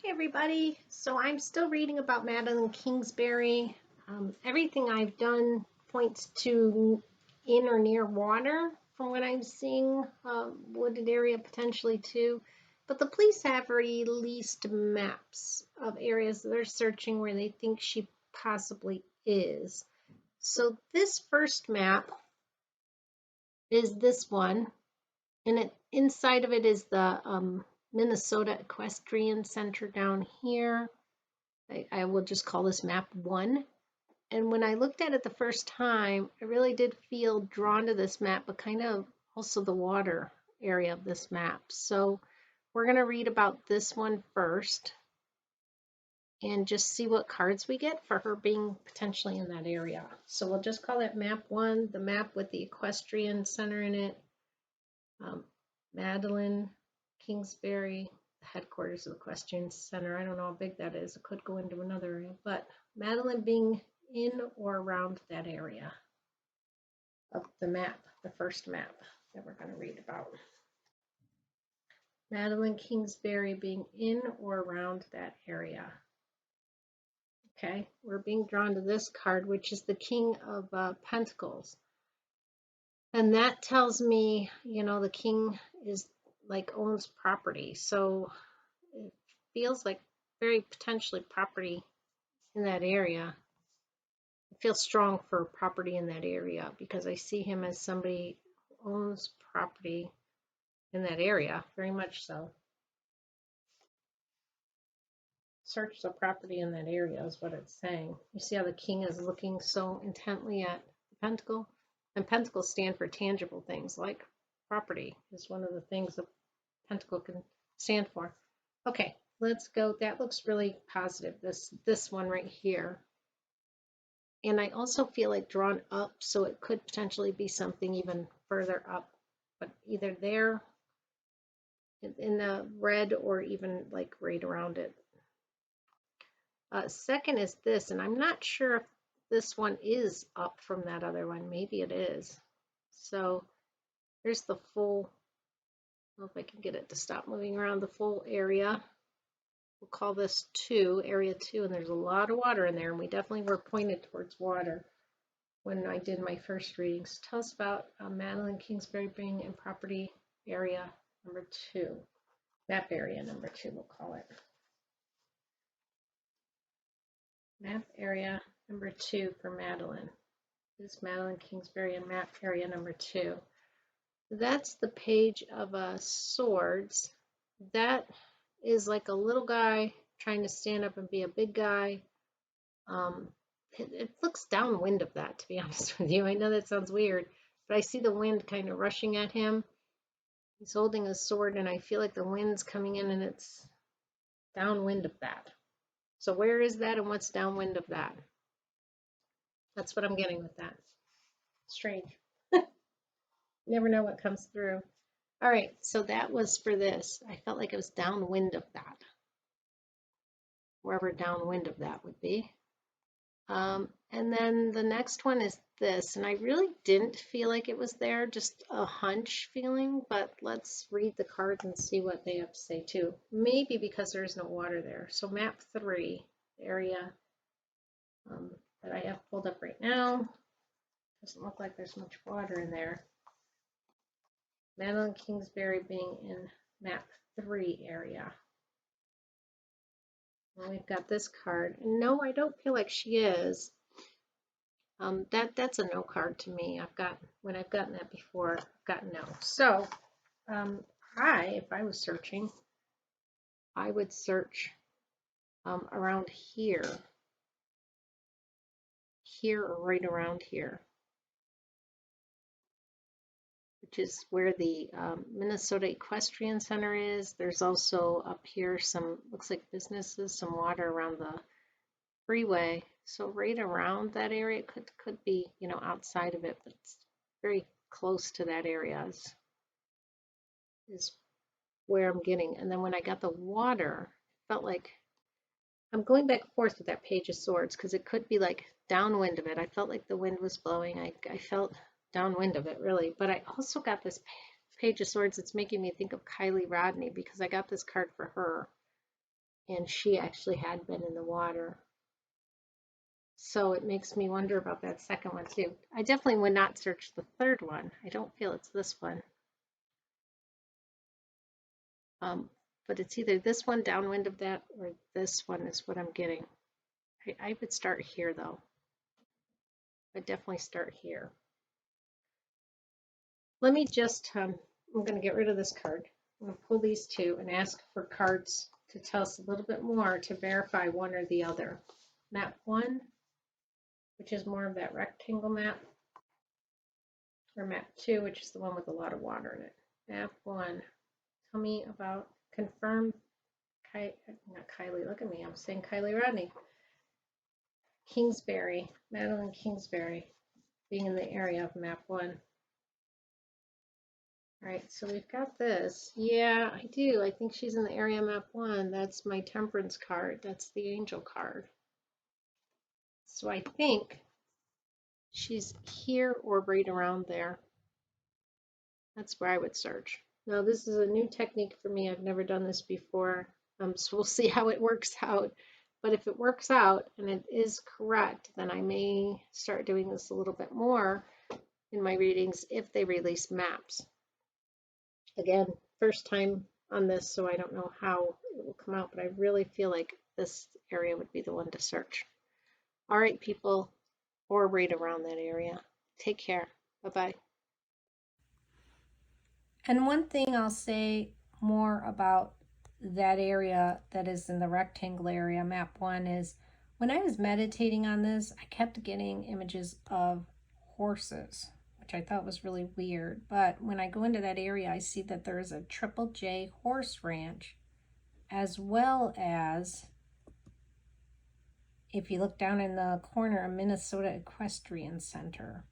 Hey everybody, so I'm still reading about Madeline Kingsbury. Everything I've done points to in or near water from what I'm seeing, wooded area potentially too. But the police have released maps of areas that they're searching where they think she possibly is. So this first map is this one, and inside of it is the Minnesota Equestrian Center down here. I will just call this map 1. And when I looked at it the first time, I really did feel drawn to this map, but kind of also the water area of this map. So we're going to read about this one first and just see what cards we get for her being potentially in that area. So we'll just call it map 1, the map with the equestrian center in it. Madeline, Kingsbury, headquarters of the Equestrian Center. I don't know how big that is. It could go into another area, but Madeline being in or around that area of the map, the first map that we're going to read about. Madeline Kingsbury being in or around that area. Okay, we're being drawn to this card, which is the King of Pentacles. And that tells me, the king is like owns property. So it feels like very potentially property in that area. I feel strong for property in that area because I see him as somebody who owns property in that area, very much so. Search the property in that area is what it's saying. You see how the king is looking so intently at the pentacle? And pentacles stand for tangible things, like property is one of the things the pentacle can stand for. Okay, let's go. That looks really positive, this one right here. And I also feel like drawn up, so it could potentially be something even further up, but either there in the red or even like right around it. Second is this, and I'm not sure if this one is up from that other one. Maybe it is. So here's the full, I don't know if I can get it to stop moving around, the full area. We'll call this 2, area 2, and there's a lot of water in there, and we definitely were pointed towards water when I did my first readings. Tell us about Madeline Kingsbury being in property area number 2, map area number 2, we'll call it. Map area number 2 for Madeline. This is Madeline Kingsbury in map area number 2. That's the page of swords. That is like a little guy trying to stand up and be a big guy. It looks downwind of that, to be honest with you. I know that sounds weird, but I see the wind kind of rushing at him. He's holding a sword, and I feel like the wind's coming in, and it's downwind of that. So where is that, and what's downwind of that? That's what I'm getting with that. Strange. Never know what comes through. All right, so that was for this. I felt like it was downwind of that, wherever downwind of that would be. And then the next one is this, and I really didn't feel like it was there, just a hunch feeling, but let's read the cards and see what they have to say too. Maybe because there is no water there. So map 3, area that I have pulled up right now. Doesn't look like there's much water in there. Madeline Kingsbury being in map 3 area. Well, we've got this card. No, I don't feel like she is. That's a no card to me. When I've gotten that before, I've gotten no. So if I was searching, I would search around here or right around here, which is where the Minnesota Equestrian Center is. There's also up here some, looks like businesses, some water around the freeway. So right around that area, could be, outside of it, but it's very close to that area is where I'm getting. And then when I got the water, it felt like I'm going back and forth with that page of swords because it could be like downwind of it. I felt like the wind was blowing. I felt downwind of it really, but I also got this page of swords. It's making me think of Kylie Rodney because I got this card for her. and she actually had been in the water. So it makes me wonder about that second one too. I definitely would not search the third one. I don't feel it's this one. But it's either this one downwind of that or this one is what I'm getting. I would start here though. I'd definitely start here. Let me just, I'm going to get rid of this card. I'm going to pull these two and ask for cards to tell us a little bit more to verify one or the other. Map 1, which is more of that rectangle map, or map 2, which is the one with a lot of water in it. Map 1, tell me about, confirm, not Kylie, look at me, I'm saying Kylie Rodney. Kingsbury, Madeline Kingsbury, being in the area of map 1. All right, so we've got this. Yeah, I do. I think she's in the area map 1. That's my temperance card. That's the angel card. So I think she's here or right around there. That's where I would search. Now, this is a new technique for me. I've never done this before. So we'll see how it works out. But if it works out and it is correct, then I may start doing this a little bit more in my readings if they release maps. Again, first time on this, so I don't know how it will come out, but I really feel like this area would be the one to search. All right, people, or right around that area. Take care. Bye-bye. And one thing I'll say more about that area that is in the rectangle area, map 1, is when I was meditating on this, I kept getting images of horses, which I thought was really weird. But when I go into that area, I see that there is a Triple J horse ranch, as well as, if you look down in the corner, a Minnesota Equestrian Center.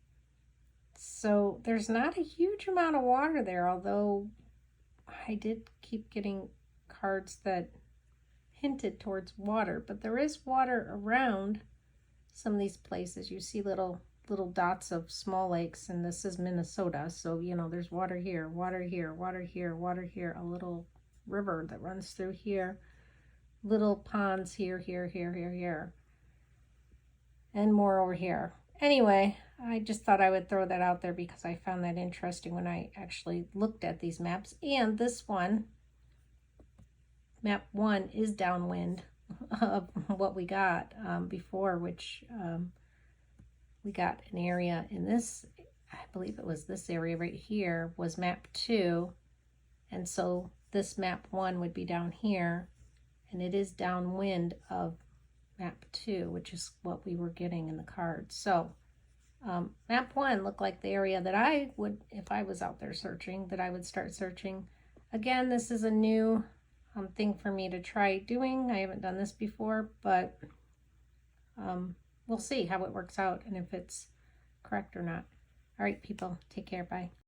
So there's not a huge amount of water there, although I did keep getting cards that hinted towards water, but there is water around some of these places. You see little dots of small lakes, and this is Minnesota, so you know there's water here, water here, water here, water here, a little river that runs through here, little ponds here, here, and more over here. Anyway, I just thought I would throw that out there because I found that interesting when I actually looked at these maps. And this one, map 1, is downwind of what we got before, which we got an area in this, I believe it was this area right here, was map 2. And so this map 1 would be down here, and it is downwind of map 2, which is what we were getting in the card. So map 1 looked like the area that I would, if I was out there searching, that I would start searching. Again, this is a new thing for me to try doing. I haven't done this before, but we'll see how it works out and if it's correct or not. All right, people, take care. Bye.